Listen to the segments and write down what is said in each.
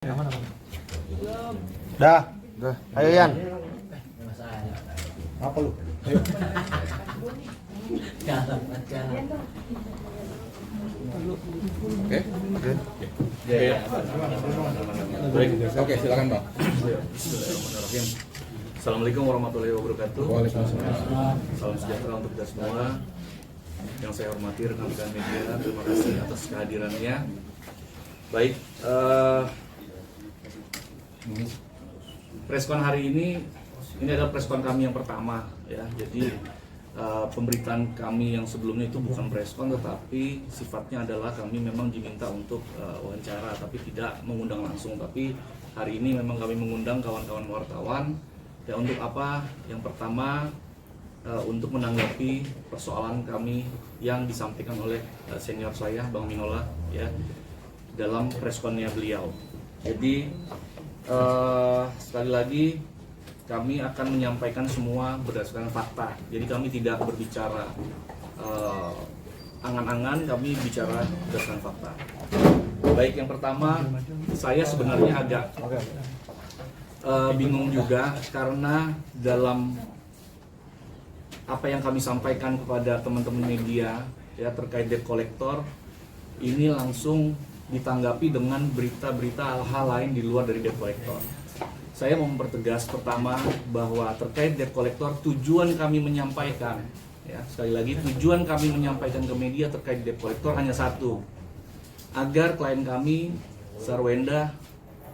Dah. Ayo Yan. Apa lu? Ayo. Oke, silakan Bang. Assalamualaikum warahmatullahi wabarakatuh. Waalaikumsalam. Salam sejahtera untuk kita semua. Yang saya hormati rekan-rekan media, terima kasih atas kehadirannya. Baik, preskon hari ini adalah preskon kami yang pertama, ya. Jadi pemberitaan kami yang sebelumnya itu bukan preskon, tetapi sifatnya adalah kami memang diminta untuk wawancara, tapi tidak mengundang langsung. Tapi hari ini memang kami mengundang kawan-kawan wartawan. Ya, untuk apa? Yang pertama, untuk menanggapi persoalan kami yang disampaikan oleh senior saya, Bang Minola, ya, dalam preskonnya beliau. Jadi sekali lagi kami akan menyampaikan semua berdasarkan fakta. Jadi kami tidak berbicara angan-angan, kami bicara berdasarkan fakta. Baik, yang pertama, saya sebenarnya agak bingung juga karena dalam apa yang kami sampaikan kepada teman-teman media, ya, terkait debt collector ini langsung ditanggapi dengan berita-berita hal-hal lain di luar dari debt collector. Saya mau mempertegas pertama bahwa terkait debt collector, tujuan kami menyampaikan, ya, sekali lagi tujuan kami menyampaikan ke media terkait debt collector hanya satu, agar klien kami Sarwenda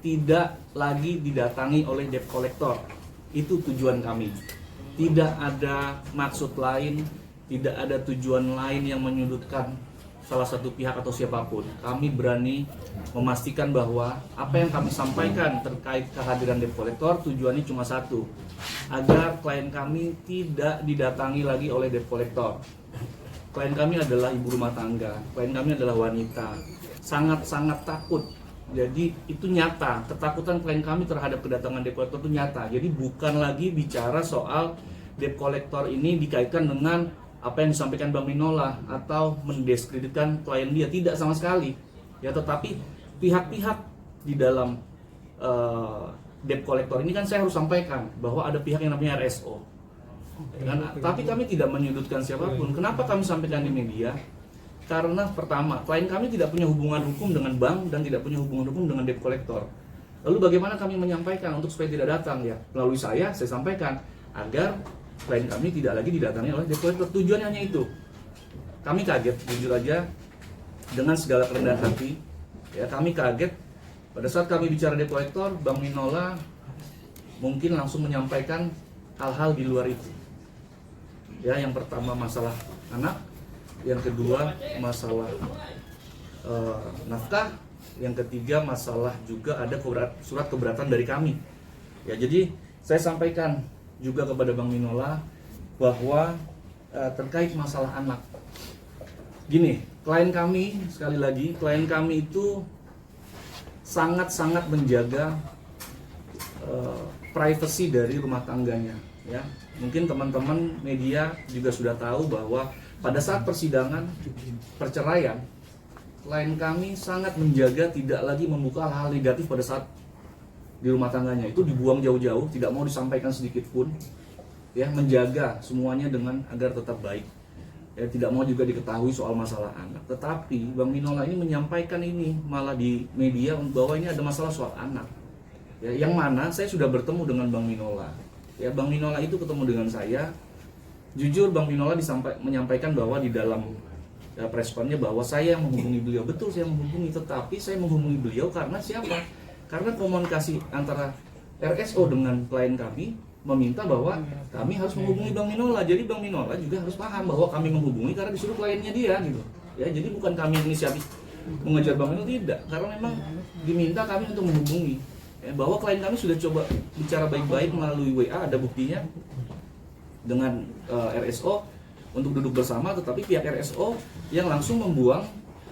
tidak lagi didatangi oleh debt collector. Itu tujuan kami. Tidak ada maksud lain, tidak ada tujuan lain yang menyudutkan salah satu pihak atau siapapun. Kami berani memastikan bahwa apa yang kami sampaikan terkait kehadiran debt collector tujuannya cuma satu, agar klien kami tidak didatangi lagi oleh debt collector. Klien kami adalah ibu rumah tangga, klien kami adalah wanita, sangat-sangat takut. Jadi itu nyata, ketakutan klien kami terhadap kedatangan debt collector itu nyata. Jadi bukan lagi bicara soal debt collector ini dikaitkan dengan apa yang disampaikan Bang Minola atau mendiskreditkan klien dia, tidak sama sekali. Ya, tetapi pihak-pihak di dalam debt collector ini kan saya harus sampaikan bahwa ada pihak yang namanya RSO. Tapi kami tidak menyudutkan siapapun. Kenapa kami sampaikan di media? Karena pertama, klien kami tidak punya hubungan hukum dengan bank dan tidak punya hubungan hukum dengan debt collector. Lalu bagaimana kami menyampaikan untuk supaya tidak datang? Ya, melalui saya sampaikan agar klien kami tidak lagi didatangi oleh debt collector. Tujuannya hanya itu. Kami kaget, jujur aja, dengan segala kerendahan hati. Ya, kami kaget pada saat kami bicara debt collector, Bang Minola mungkin langsung menyampaikan hal-hal di luar itu. Ya, yang pertama masalah anak, yang kedua masalah nafkah, yang ketiga masalah juga ada surat keberatan dari kami. Ya, jadi saya sampaikan juga kepada Bang Minola bahwa terkait masalah anak, gini, klien kami, sekali lagi, klien kami itu sangat-sangat menjaga privasi dari rumah tangganya. Ya, mungkin teman-teman media juga sudah tahu bahwa pada saat persidangan perceraian, klien kami sangat menjaga tidak lagi membuka hal-hal negatif pada saat di rumah tangganya. Itu dibuang jauh-jauh, tidak mau disampaikan sedikit pun. Ya, menjaga semuanya dengan agar tetap baik. Ya, tidak mau juga diketahui soal masalah anak. Tetapi Bang Minola ini menyampaikan ini malah di media bahwa ini ada masalah soal anak. Ya, yang mana saya sudah bertemu dengan Bang Minola. Ya, Bang Minola itu ketemu dengan saya. Jujur, Bang Minola menyampaikan bahwa di dalam preskonnya bahwa saya yang menghubungi beliau. Betul, saya menghubungi, tetapi saya menghubungi beliau karena siapa? Karena komunikasi antara RSO dengan klien kami meminta bahwa kami harus menghubungi Bang Minola. Jadi Bang Minola juga harus paham bahwa kami menghubungi karena disuruh kliennya dia, gitu. Ya, jadi bukan kami inisiatif mengejar Bang Minola, tidak. Karena memang diminta kami untuk menghubungi. Ya, bahwa klien kami sudah coba bicara baik-baik melalui WA, ada buktinya, dengan RSO untuk duduk bersama, tetapi pihak RSO yang langsung membuang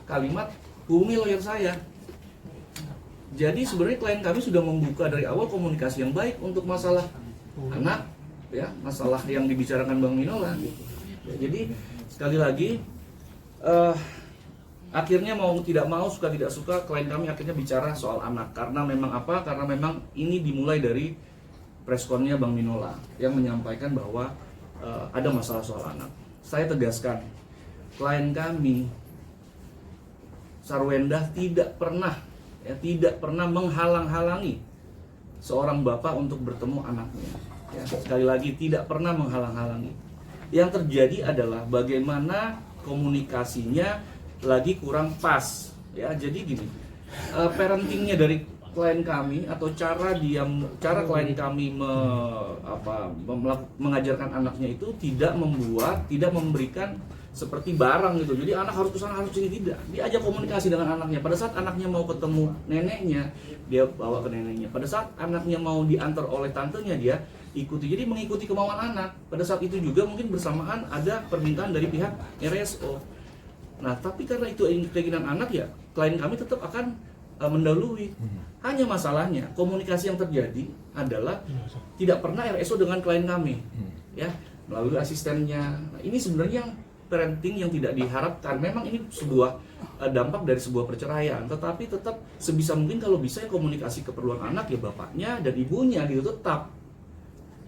kalimat hubungi lawyer saya. Jadi sebenarnya klien kami sudah membuka dari awal komunikasi yang baik untuk masalah anak, ya, masalah yang dibicarakan Bang Minola. Ya, jadi sekali lagi Akhirnya mau tidak mau, suka tidak suka, klien kami akhirnya bicara soal anak. Karena memang apa? Karena memang ini dimulai dari preskonnya Bang Minola yang menyampaikan bahwa ada masalah soal anak. Saya tegaskan, klien kami Sarwenda tidak pernah menghalang-halangi seorang bapak untuk bertemu anaknya. Ya, sekali lagi tidak pernah menghalang-halangi. Yang terjadi adalah bagaimana komunikasinya lagi kurang pas. Ya, jadi gini, parentingnya dari klien kami atau cara klien kami mengajarkan anaknya itu tidak memberikan seperti barang gitu. Jadi anak harus kesana, harus sini, tidak. Dia ajak komunikasi dengan anaknya. Pada saat anaknya mau ketemu neneknya, dia bawa ke neneknya. Pada saat anaknya mau diantar oleh tantenya, dia ikuti. Jadi mengikuti kemauan anak. Pada saat itu juga mungkin bersamaan ada permintaan dari pihak RSO. Nah, tapi karena itu keinginan anak, ya klien kami tetap akan mendahului. Hanya masalahnya komunikasi yang terjadi adalah tidak pernah RSO dengan klien kami, ya, melalui asistennya. Nah, ini sebenarnya yang parenting yang tidak diharapkan. Memang ini sebuah dampak dari sebuah perceraian, tetapi tetap sebisa mungkin kalau bisa ya komunikasi keperluan anak ya bapaknya dan ibunya gitu tetap,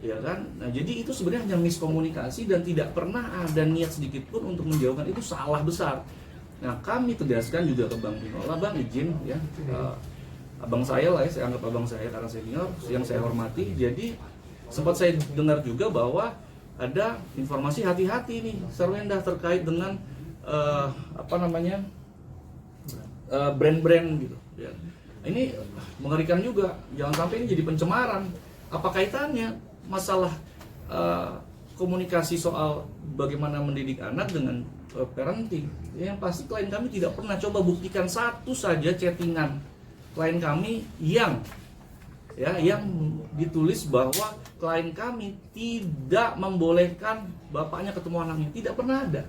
ya kan. Nah, jadi itu sebenarnya hanya miskomunikasi dan tidak pernah ada niat sedikit pun untuk menjauhkan. Itu salah besar. Nah, kami tegaskan juga ke Bang Minola, Bang izin ya, abang saya lah ya, saya anggap abang saya karena senior yang saya hormati. Jadi sempat saya dengar juga bahwa ada informasi hati-hati nih Sarwenda terkait dengan brand-brand gitu ya. Ini mengerikan juga, jangan sampai ini jadi pencemaran. Apa kaitannya masalah komunikasi soal bagaimana mendidik anak dengan parenting? Yang pasti klien kami tidak pernah coba buktikan satu saja chattingan klien kami yang ditulis bahwa klien kami tidak membolehkan bapaknya ketemu anaknya. Tidak pernah ada.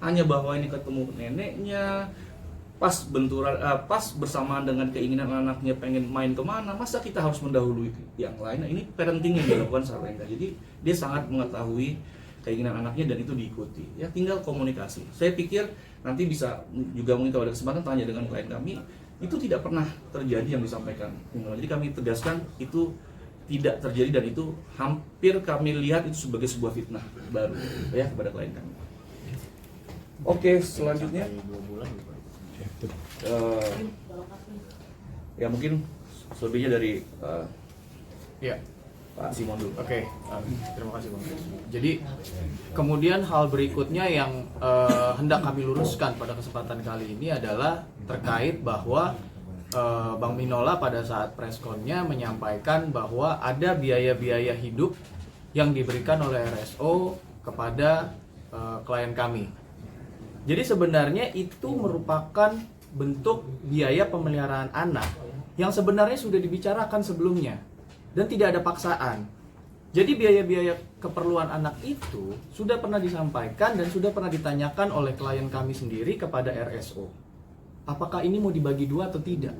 Hanya bahwa ini ketemu neneknya, pas bersamaan dengan keinginan anaknya pengen main kemana, masa kita harus mendahului yang lain. Nah, ini parenting yang dilakukan Sarwenda. Jadi dia sangat mengetahui keinginan anaknya dan itu diikuti. Ya, tinggal komunikasi. Saya pikir nanti bisa juga mungkin kalau ada kesempatan tanya dengan klien kami. Itu tidak pernah terjadi yang disampaikan. Jadi kami tegaskan itu tidak terjadi dan itu hampir kami lihat itu sebagai sebuah fitnah baru ya kepada klien kami. Oke, selanjutnya ya mungkin selebihnya dari ya Pak Simon dulu. Oke, terima kasih Bang. Jadi kemudian hal berikutnya yang hendak kami luruskan pada kesempatan kali ini adalah terkait bahwa Bang Minola pada saat preskonnya menyampaikan bahwa ada biaya-biaya hidup yang diberikan oleh RSO kepada klien kami. Jadi sebenarnya itu merupakan bentuk biaya pemeliharaan anak yang sebenarnya sudah dibicarakan sebelumnya dan tidak ada paksaan. Jadi biaya-biaya keperluan anak itu sudah pernah disampaikan dan sudah pernah ditanyakan oleh klien kami sendiri kepada RSO. Apakah ini mau dibagi dua atau tidak?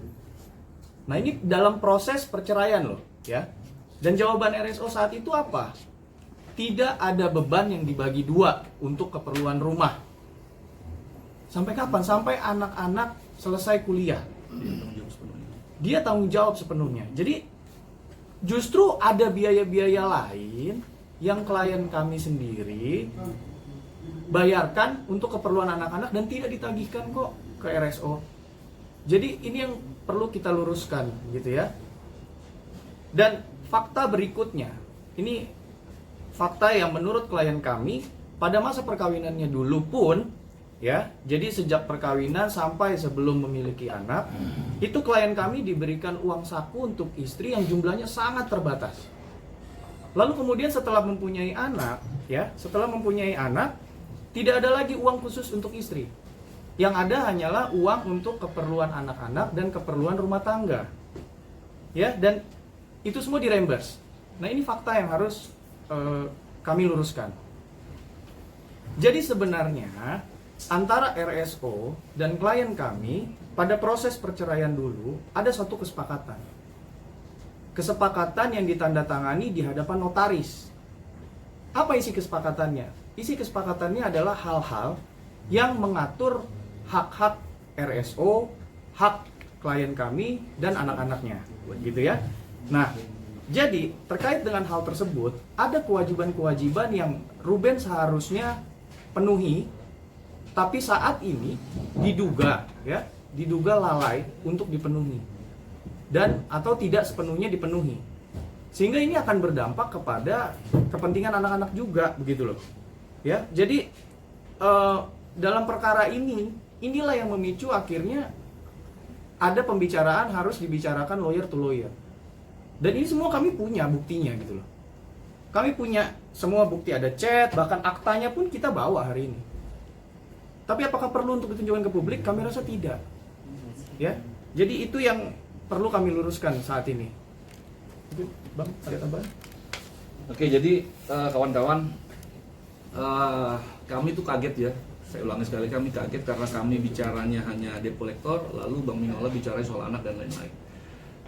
Nah, ini dalam proses perceraian loh, ya. Dan jawaban RSO saat itu apa? Tidak ada beban yang dibagi dua untuk keperluan rumah. Sampai kapan? Sampai anak-anak selesai kuliah. Dia tanggung jawab sepenuhnya. Jadi justru ada biaya-biaya lain yang klien kami sendiri bayarkan untuk keperluan anak-anak dan tidak ditagihkan kok ke RSO. Jadi ini yang perlu kita luruskan gitu ya. Dan fakta berikutnya, ini fakta yang menurut klien kami pada masa perkawinannya dulu pun ya, jadi sejak perkawinan sampai sebelum memiliki anak, itu klien kami diberikan uang saku untuk istri yang jumlahnya sangat terbatas. Lalu kemudian setelah mempunyai anak, ya, tidak ada lagi uang khusus untuk istri. Yang ada hanyalah uang untuk keperluan anak-anak dan keperluan rumah tangga. Ya, dan itu semua direimburse. Nah, ini fakta yang harus kami luruskan. Jadi sebenarnya antara RSO dan klien kami pada proses perceraian dulu ada satu kesepakatan. Kesepakatan yang ditandatangani di hadapan notaris. Apa isi kesepakatannya? Isi kesepakatannya adalah hal-hal yang mengatur hak-hak RSO, hak klien kami dan anak-anaknya, gitu ya. Nah, jadi terkait dengan hal tersebut ada kewajiban-kewajiban yang Ruben seharusnya penuhi, tapi saat ini diduga lalai untuk dipenuhi dan atau tidak sepenuhnya dipenuhi, sehingga ini akan berdampak kepada kepentingan anak-anak juga, begitu loh ya. Jadi dalam perkara inilah yang memicu akhirnya ada pembicaraan harus dibicarakan lawyer to lawyer. Dan ini semua kami punya buktinya gitu loh. Kami punya semua bukti, ada chat, bahkan aktanya pun kita bawa hari ini. Tapi apakah perlu untuk ditunjukkan ke publik? Kami rasa tidak. Ya. Jadi itu yang perlu kami luruskan saat ini. Bang, ada tambahan? Oke, jadi kawan-kawan, kami tuh kaget ya. Saya ulangi sekali, kami kaget karena kami bicaranya hanya debt collector, lalu Bang Minola bicara soal anak dan lain-lain.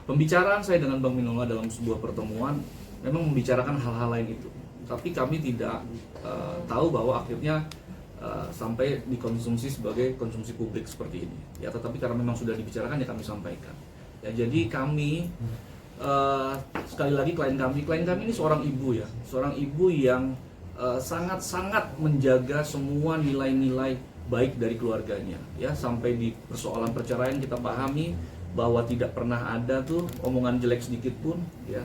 Pembicaraan saya dengan Bang Minola dalam sebuah pertemuan memang membicarakan hal-hal lain itu. Tapi kami tidak tahu bahwa akhirnya sampai dikonsumsi sebagai konsumsi publik seperti ini. Ya, tetapi karena memang sudah dibicarakan ya kami sampaikan. Ya, jadi kami sekali lagi klien kami ini seorang ibu ya, seorang ibu yang sangat-sangat menjaga semua nilai-nilai baik dari keluarganya ya, sampai di persoalan perceraian kita pahami bahwa tidak pernah ada tuh omongan jelek sedikit pun ya,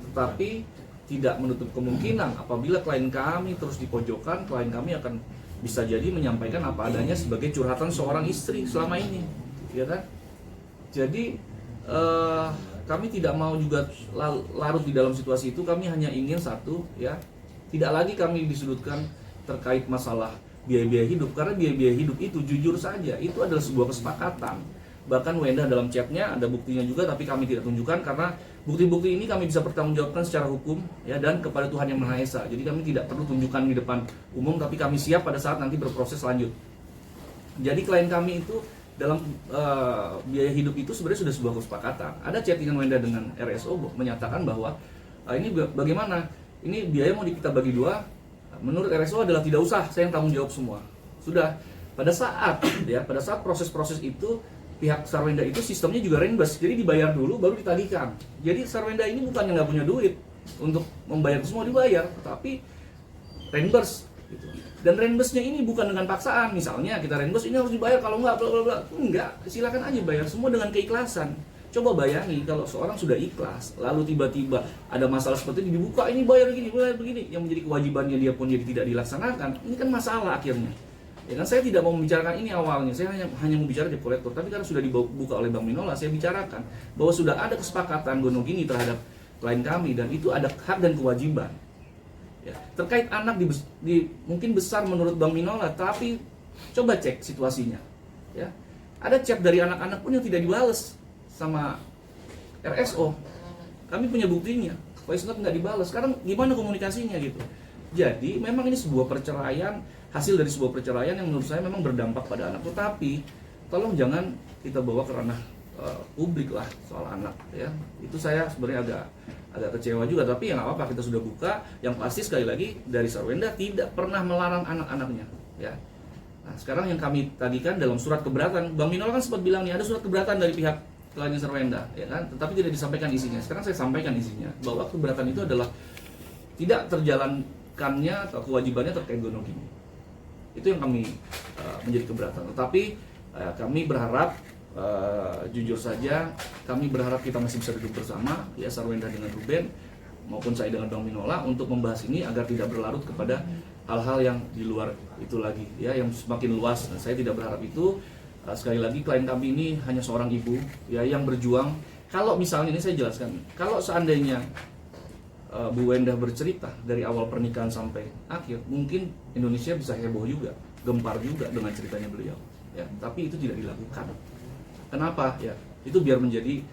tetapi tidak menutup kemungkinan apabila klien kami terus dipojokkan, klien kami akan bisa jadi menyampaikan apa adanya sebagai curhatan seorang istri selama ini ya kan. Jadi kami tidak mau juga larut di dalam situasi itu. Kami hanya ingin satu ya, tidak lagi kami disudutkan terkait masalah biaya-biaya hidup, karena biaya-biaya hidup itu jujur saja itu adalah sebuah kesepakatan. Bahkan Wenda dalam chatnya ada buktinya juga, tapi kami tidak tunjukkan karena bukti-bukti ini kami bisa pertanggungjawabkan secara hukum ya, dan kepada Tuhan Yang Maha Esa. Jadi kami tidak perlu tunjukkan di depan umum, tapi kami siap pada saat nanti berproses lanjut. Jadi klien kami itu dalam biaya hidup itu sebenarnya sudah sebuah kesepakatan. Ada chattingan Wenda dengan RSO menyatakan bahwa ini bagaimana? Ini biaya mau kita bagi dua. Menurut RSO adalah tidak usah, saya yang tanggung jawab semua. Sudah pada saat proses-proses itu pihak Sarwenda itu sistemnya juga reimburse, jadi dibayar dulu baru ditagihkan. Jadi Sarwenda ini bukannya nggak punya duit untuk membayar semua, dibayar, tapi reimburse gitu. Dan reimburse-nya ini bukan dengan paksaan, misalnya kita reimburse ini harus dibayar, kalau nggak bla bla bla. Enggak, silakan aja bayar semua dengan keikhlasan. Coba bayangin kalau seorang sudah ikhlas, lalu tiba-tiba ada masalah seperti ini, dibuka, ini bayar begini, yang menjadi kewajibannya dia pun jadi tidak dilaksanakan. Ini kan masalah akhirnya. Ya kan, saya tidak mau membicarakan ini awalnya, saya hanya membicarakan debt collector. Tapi karena sudah dibuka oleh Bang Minola, saya bicarakan bahwa sudah ada kesepakatan gonogini terhadap klien kami, dan itu ada hak dan kewajiban. Ya, terkait anak mungkin besar menurut Bang Minola, tapi coba cek situasinya. Ya, ada chat dari anak-anak pun yang tidak dibales sama RSO. Kami punya buktinya, voice note nggak dibalas. Sekarang gimana komunikasinya gitu? Jadi memang ini sebuah perceraian, hasil dari sebuah perceraian yang menurut saya memang berdampak pada anak. Tetapi tolong jangan kita bawa ke ranah publik lah soal anak ya. Itu saya sebenarnya agak kecewa juga, tapi ya nggak apa-apa, kita sudah buka. Yang pasti sekali lagi dari Sarwenda tidak pernah melarang anak-anaknya ya. Nah, sekarang yang kami tagihkan dalam surat keberatan, Bang Minola kan sempat bilang nih ada surat keberatan dari pihak kliennya Sarwenda ya kan, tetapi tidak disampaikan isinya. Sekarang saya sampaikan isinya bahwa keberatan itu adalah tidak terjalankannya atau kewajibannya terkait gonogini. Itu yang kami menjadi keberatan. Tetapi kami berharap jujur saja, kami berharap kita masih bisa duduk bersama ya, Sarwenda dengan Ruben maupun saya dengan Bang Minola untuk membahas ini agar tidak berlarut kepada hal-hal yang di luar itu lagi ya, yang semakin luas. Nah, saya tidak berharap itu. Sekali lagi klien kami ini hanya seorang ibu ya yang berjuang. Kalau misalnya ini saya jelaskan, kalau seandainya Bu Wenda bercerita dari awal pernikahan sampai akhir, mungkin Indonesia bisa heboh juga, gempar juga dengan ceritanya beliau ya, tapi itu tidak dilakukan. Kenapa ya? Itu biar menjadi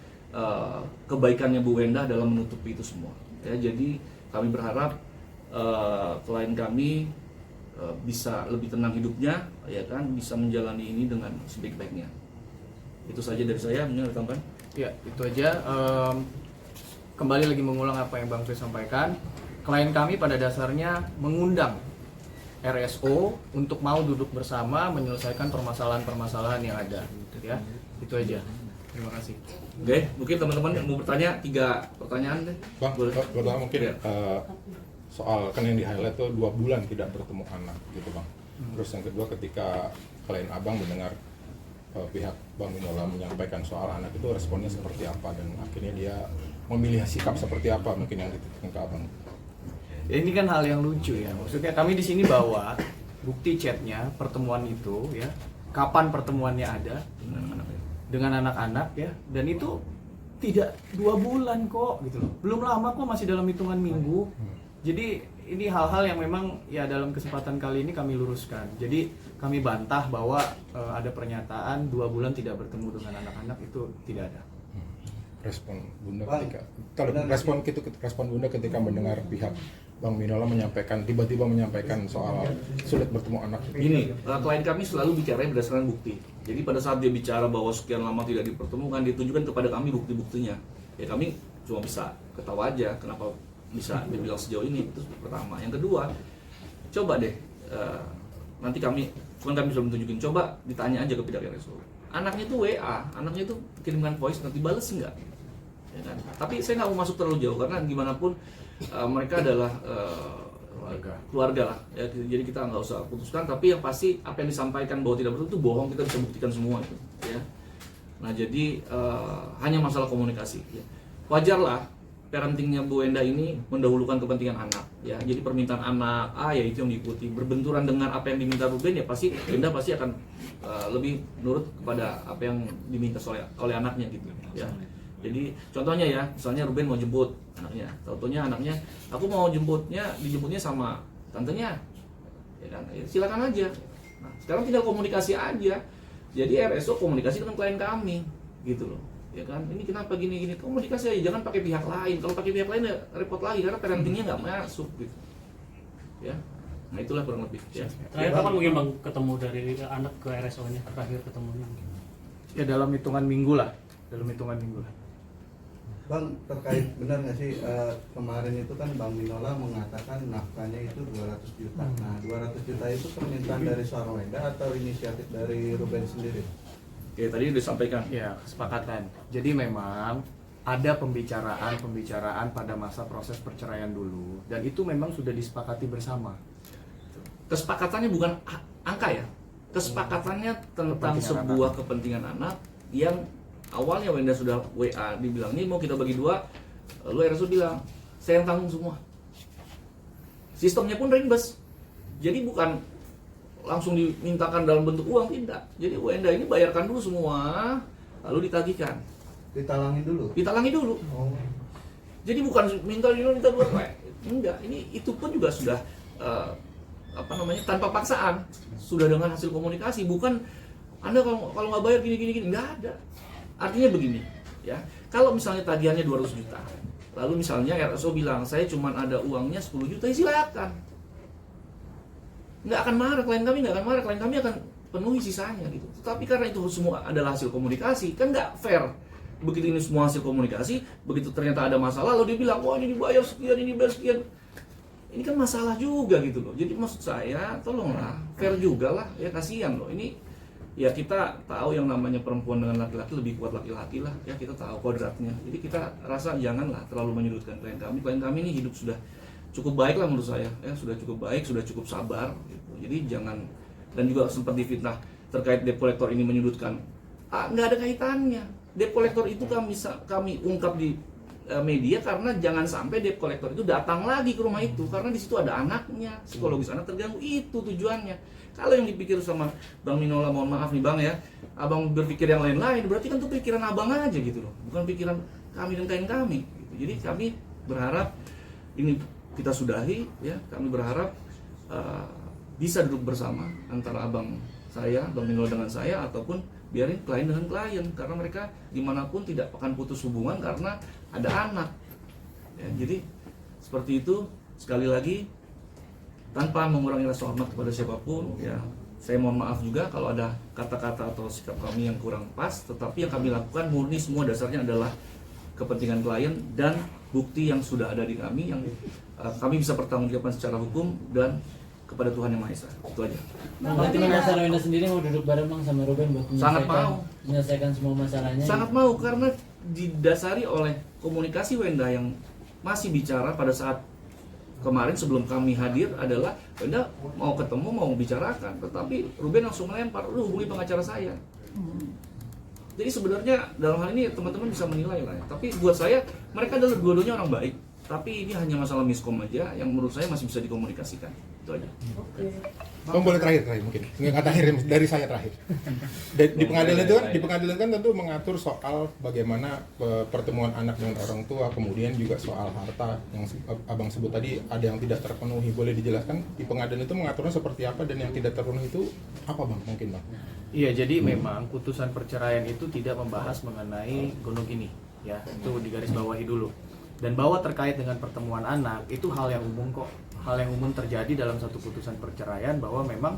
kebaikannya Bu Wenda dalam menutupi itu semua ya. Jadi kami berharap klien kami bisa lebih tenang hidupnya ya kan, bisa menjalani ini dengan sebaik-baiknya. Itu saja dari saya. Ada tambahan? Ya, itu aja. Kembali lagi mengulang apa yang Bang Fri sampaikan. Klien kami pada dasarnya mengundang RSO untuk mau duduk bersama menyelesaikan permasalahan-permasalahan yang ada. Ya, itu aja. Terima kasih. Oke, mungkin teman-teman mau bertanya 3 pertanyaan deh. Bang, Boleh. pertama mungkin Ya. soal kan yang di highlight tuh 2 bulan tidak bertemu anak gitu bang. Terus yang kedua ketika klien abang mendengar pihak Bang Minola menyampaikan soal anak itu responnya seperti apa dan akhirnya dia memilih sikap seperti apa mungkin yang dititipkan ke abang. Ya, ini kan hal yang lucu ya. Maksudnya kami di sini bawa bukti chatnya pertemuan itu ya. Kapan pertemuannya ada dengan anak-anak ya. Dan itu tidak 2 bulan kok gitu loh. Belum lama kok, masih dalam hitungan minggu. Jadi ini hal-hal yang memang ya dalam kesempatan kali ini kami luruskan. Jadi kami bantah bahwa ada pernyataan 2 bulan tidak bertemu dengan anak-anak, itu tidak ada. Respon Bunda Bang, respon Bunda ketika mendengar pihak Bang Minola tiba-tiba menyampaikan soal sulit bertemu anak. Gini, klien kami selalu bicara berdasarkan bukti. Jadi pada saat dia bicara bahwa sekian lama tidak dipertemukan, ditunjukkan kepada kami bukti-buktinya. Ya kami cuma bisa ketawa aja kenapa bisa dibilang sejauh ini. Itu pertama. Yang kedua, coba deh nanti kami sudah menunjukin, coba ditanya aja ke pihak RSO. Anaknya itu WA, anaknya itu kirimkan voice, nanti bales enggak? Ya kan? Tapi saya nggak mau masuk terlalu jauh karena gimana pun mereka adalah keluarga lah. Ya, jadi kita nggak usah putuskan. Tapi yang pasti apa yang disampaikan bahwa tidak betul itu bohong, kita bisa buktikan semua itu. Ya. Nah jadi hanya masalah komunikasi. Ya. Wajarlah parentingnya Bu Enda ini mendahulukan kepentingan anak. Ya, jadi permintaan anak ya itu yang diikuti. Berbenturan dengan apa yang diminta Ruben ya pasti Enda pasti akan lebih nurut kepada apa yang diminta oleh anaknya gitu. Ya. Jadi contohnya ya, misalnya Ruben mau jemput anaknya, taunya anaknya, aku mau dijemputnya sama tantenya, ya kan? Ya, silakan aja. Nah, sekarang tinggal komunikasi aja. Jadi RSO komunikasi dengan klien kami, gitu loh, ya kan? Ini kenapa gini komunikasi aja, jangan pakai pihak lain. Kalau pakai pihak lain ya repot lagi karena parentingnya nggak masuk, gitu. Ya, nah itulah kurang lebih. Ya. Terakhir kapan mungkin bang ketemu dari anak ke RSO-nya, terakhir ketemunya? Ya dalam hitungan minggu lah. Bang, terkait benar nggak sih kemarin itu kan Bang Minola mengatakan nafkahnya itu 200 juta. Nah, 200 juta itu permintaan dari seorang Wenda atau inisiatif dari Ruben sendiri? Oke, tadi udah sampaikan. Ya, kesepakatan. Jadi memang ada pembicaraan pada masa proses perceraian dulu, dan itu memang sudah disepakati bersama. Kesepakatannya bukan angka ya. Kesepakatannya tentang sebuah kepentingan anak yang awalnya Wenda sudah WA dibilang ini mau kita bagi 2, lalu RSO bilang saya yang tanggung semua. Sistemnya pun ringkas. Jadi bukan langsung dimintakan dalam bentuk uang, tidak. Jadi Wenda ini bayarkan dulu semua, lalu ditagihkan. Ditalangi dulu. Oh. Jadi bukan minta 2, enggak. Itu pun juga sudah tanpa paksaan, sudah dengan hasil komunikasi. Bukan Anda kalau nggak bayar gini, nggak ada. Artinya begini, ya. Kalau misalnya tagihannya 200 juta, lalu misalnya RSO bilang saya cuma ada uangnya 10 juta, ya silakan. Nggak akan marah, klien kami akan penuhi sisanya gitu. Tetapi karena itu semua adalah hasil komunikasi, kan nggak fair. Begitu ini semua hasil komunikasi, begitu ternyata ada masalah, lalu dia bilang, wah ini dibayar sekian, ini dibayar sekian. Ini kan masalah juga gitu loh. Jadi maksud saya, tolonglah, fair juga lah, ya kasihan loh. Ini ya kita tahu yang namanya perempuan dengan laki-laki lebih kuat laki-laki lah, ya kita tahu kodratnya. Jadi kita rasa janganlah terlalu menyudutkan klien kami. Klien kami ini hidup sudah cukup baik lah menurut saya, ya sudah cukup baik, sudah cukup sabar. Gitu. Jadi jangan, dan juga sempat difitnah terkait debt collector ini menyudutkan. Nggak ada kaitannya. Debt collector itu kami ungkap di media karena jangan sampai debt collector itu datang lagi ke rumah itu, karena di situ ada anaknya, psikologis anak terganggu, itu tujuannya. Kalau yang dipikir sama Bang Minola, mohon maaf nih Bang ya, abang berpikir yang lain-lain, berarti kan itu pikiran abang aja gitu loh, bukan pikiran kami dan klien kami gitu. Jadi kami berharap ini kita sudahi, ya kami berharap bisa duduk bersama antara abang saya, Bang Minola dengan saya, ataupun biarin klien dengan klien, karena mereka dimanapun tidak akan putus hubungan karena ada anak ya. Jadi seperti itu, sekali lagi tanpa mengurangi rasa hormat kepada siapapun, ya saya mohon maaf juga kalau ada kata-kata atau sikap kami yang kurang pas, tetapi yang kami lakukan murni semua dasarnya adalah kepentingan klien dan bukti yang sudah ada di kami, yang kami bisa pertanggungjawabkan secara hukum dan kepada Tuhan Yang Maha Esa. Itu aja. Berarti Mas Arwenda sendiri mau duduk bareng Bang sama Ruben buat Sangat mau. menyelesaikan semua masalahnya? Sangat mau, karena didasari oleh komunikasi Wenda yang masih bicara pada saat kemarin sebelum kami hadir adalah Wenda mau ketemu, mau bicarakan, tetapi Ruben langsung melempar, lu hubungi pengacara saya. Jadi sebenarnya dalam hal ini teman-teman bisa menilai lah ya. Tapi buat saya mereka adalah dua-duanya orang baik. Tapi ini hanya masalah miskom aja yang menurut saya masih bisa dikomunikasikan. Itu aja. Bang, boleh terakhir mungkin. Nggak terakhir, dari saya terakhir. Di pengadilan kan tentu mengatur soal bagaimana pertemuan anak dengan orang tua, kemudian juga soal harta yang Abang sebut tadi ada yang tidak terpenuhi. Boleh dijelaskan di pengadilan itu mengaturnya seperti apa dan yang tidak terpenuhi itu apa Bang? Mungkin Bang. Iya, jadi memang putusan perceraian itu tidak membahas mengenai gonogini, ya, itu digarisbawahi dulu. Dan bahwa terkait dengan pertemuan anak itu hal yang umum kok, hal yang umum terjadi dalam satu putusan perceraian bahwa memang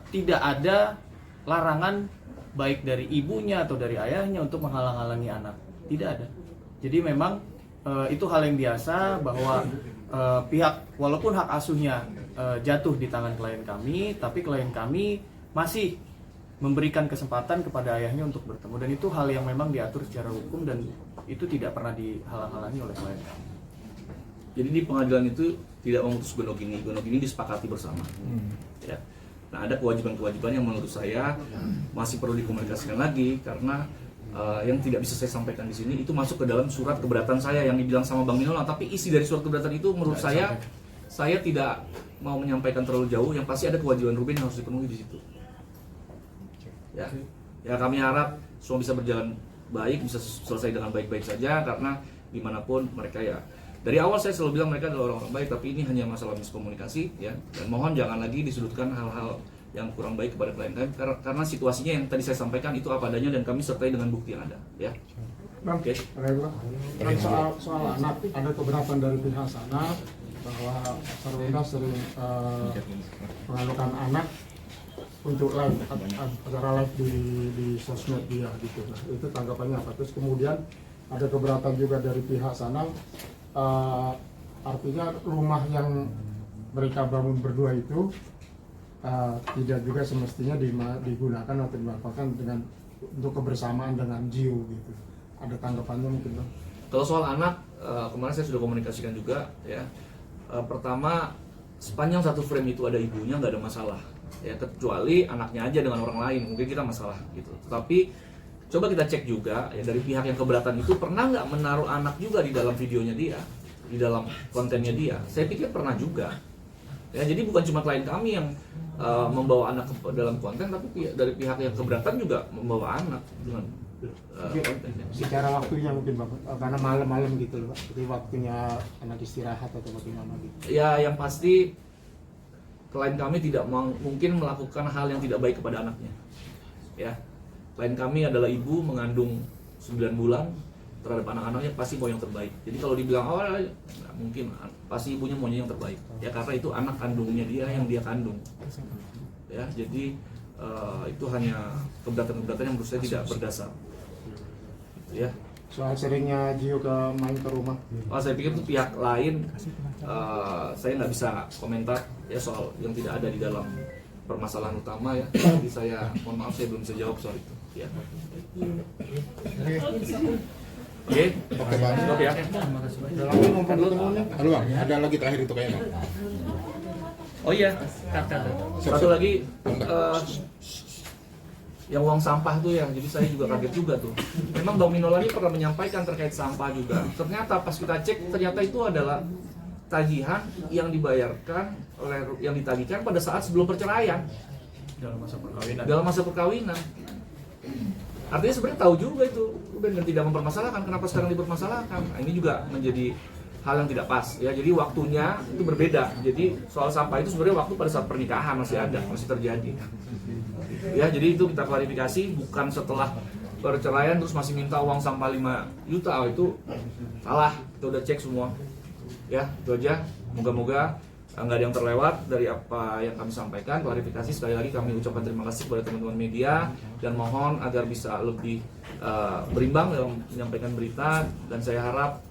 tidak ada larangan baik dari ibunya atau dari ayahnya untuk menghalang-halangi anak, tidak ada. Jadi memang itu hal yang biasa bahwa pihak walaupun hak asuhnya jatuh di tangan klien kami, tapi klien kami masih memberikan kesempatan kepada ayahnya untuk bertemu, dan itu hal yang memang diatur secara hukum dan itu tidak pernah dihalang-halangi oleh klien kami. Jadi di pengadilan itu tidak memutus gonogini disepakati bersama. Ya. Nah, ada kewajiban-kewajiban yang menurut saya masih perlu dikomunikasikan lagi karena yang tidak bisa saya sampaikan di sini itu masuk ke dalam surat keberatan saya yang dibilang sama Bang Minola, tapi isi dari surat keberatan itu menurut saya tidak mau menyampaikan terlalu jauh. Yang pasti ada kewajiban Ruben yang harus dipenuhi di situ. Ya kami harap semua bisa berjalan baik, bisa selesai dengan baik-baik saja karena dimanapun mereka ya. Dari awal saya selalu bilang mereka adalah orang-orang baik, tapi ini hanya masalah miskomunikasi ya. Dan mohon jangan lagi disudutkan hal-hal yang kurang baik kepada klien kami karena situasinya yang tadi saya sampaikan itu apa adanya dan kami sertai dengan bukti yang ada ya. Bang, Oke. kan soal anak ada keberatan dari pihak sana bahwa Sarwenda sering mengalukan anak untuk live acara live di sosmed dia gitu. Nah, itu tanggapannya apa? Terus kemudian ada keberatan juga dari pihak sana, artinya rumah yang mereka bangun berdua itu tidak juga semestinya digunakan atau dimanfaatkan dengan untuk kebersamaan dengan Jiu gitu. Ada tanggapannya mungkin Bang? Kalau soal anak kemarin saya sudah komunikasikan juga ya. Pertama, sepanjang satu frame itu ada ibunya nggak ada masalah ya, kecuali anaknya aja dengan orang lain mungkin kita masalah gitu. Tetapi coba kita cek juga ya dari pihak yang keberatan itu pernah nggak menaruh anak juga di dalam videonya dia, di dalam kontennya dia. Saya pikir pernah juga ya. Jadi bukan cuma klien kami yang membawa anak ke dalam konten, tapi dari pihak yang keberatan juga membawa anak dengan kontennya. Secara waktunya mungkin Bang, karena malam-malam gitu loh Pak, jadi waktunya anak istirahat atau bagaimana gitu. Ya yang pasti klien kami tidak mungkin melakukan hal yang tidak baik kepada anaknya ya. Klien kami adalah ibu mengandung 9 bulan, terhadap anak-anaknya pasti mau yang terbaik. Jadi kalau dibilang awal nggak mungkin, pasti ibunya maunya yang terbaik ya, karena itu anak kandungnya dia yang dia kandung ya. Jadi itu hanya keberatan-keberatan yang menurut saya tidak berdasar ya. Soal seringnya Jiu main ke rumah. Saya pikir itu pihak lain, saya nggak bisa komentar ya soal yang tidak ada di dalam permasalahan utama ya. Jadi saya mohon maaf, saya belum bisa jawab soal itu ya. Oke, Bang. cukup ya. Udah lama ngumpul ketemunya. Halo Bang, ada lagi terakhir itu kayaknya Bang. Oh iya, satu lagi yang uang sampah tuh ya, jadi saya juga kaget juga tuh. Memang Bang Minola ini pernah menyampaikan terkait sampah juga. Ternyata pas kita cek, ternyata itu adalah tagihan yang dibayarkan oleh yang ditagihkan pada saat sebelum perceraian, dalam masa perkawinan. Artinya sebenarnya tahu juga itu, dan tidak mempermasalahkan. Kenapa sekarang dipermasalahkan? Nah, ini juga menjadi hal yang tidak pas ya. Jadi waktunya itu berbeda. Jadi soal sampah itu sebenarnya waktu pada saat pernikahan masih ada, masih terjadi. Ya, jadi itu kita klarifikasi, bukan setelah perceraian terus masih minta uang sampah 5 juta. Oh, itu salah. Kita udah cek semua. Ya, itu aja. Moga-moga nggak ada yang terlewat dari apa yang kami sampaikan. Klarifikasi sekali lagi kami ucapkan terima kasih kepada teman-teman media dan mohon agar bisa lebih berimbang dalam menyampaikan berita, dan saya harap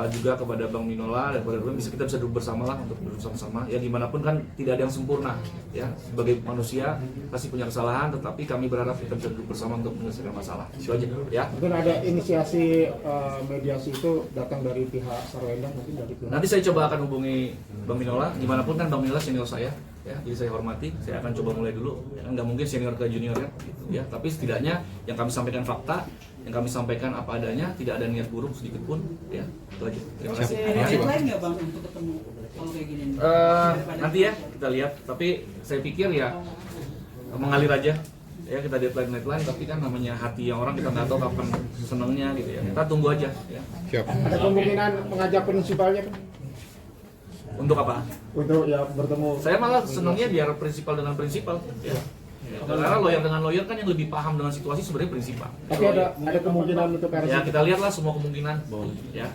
juga kepada Bang Minola dan kepada Ruben, kita bisa duduk bersama lah untuk duduk sama-sama. Ya gimana pun kan tidak ada yang sempurna, ya sebagai manusia pasti punya kesalahan, tetapi kami berharap kita bisa duduk bersama untuk menyelesaikan masalah. Itu aja, ya. Mungkin ada inisiasi mediasi itu datang dari pihak Sarwenda, mungkin dari pihak. Nanti saya coba akan hubungi Bang Minola, gimana pun kan Bang Minola senior saya, ya, jadi saya hormati, saya akan coba mulai dulu. Ya, nggak mungkin senior ke junior kan, gitu, ya. Tapi setidaknya yang kami sampaikan fakta, yang kami sampaikan apa adanya, tidak ada niat buruk sedikit pun, ya. Itu aja. Terima kasih. Ada deadline nggak bang untuk ketemu kalau kayak gini? Nanti ya kita lihat. Tapi saya pikir ya mengalir aja. Ya kita deadline, tapi kan namanya hati yang orang kita nggak tahu kapan senangnya gitu ya. Kita tunggu aja. Ya. Siap. Ada kemungkinan mengajak prinsipalnya Pak? Untuk apa? Untuk ya bertemu. Saya malah senangnya biar prinsipal dengan prinsipal. Ya. Karena lawyer dengan lawyer kan yang lebih paham dengan situasi sebenarnya prinsipal. Tapi ada kemungkinan untuk Ya kita lihatlah semua kemungkinan. Ya.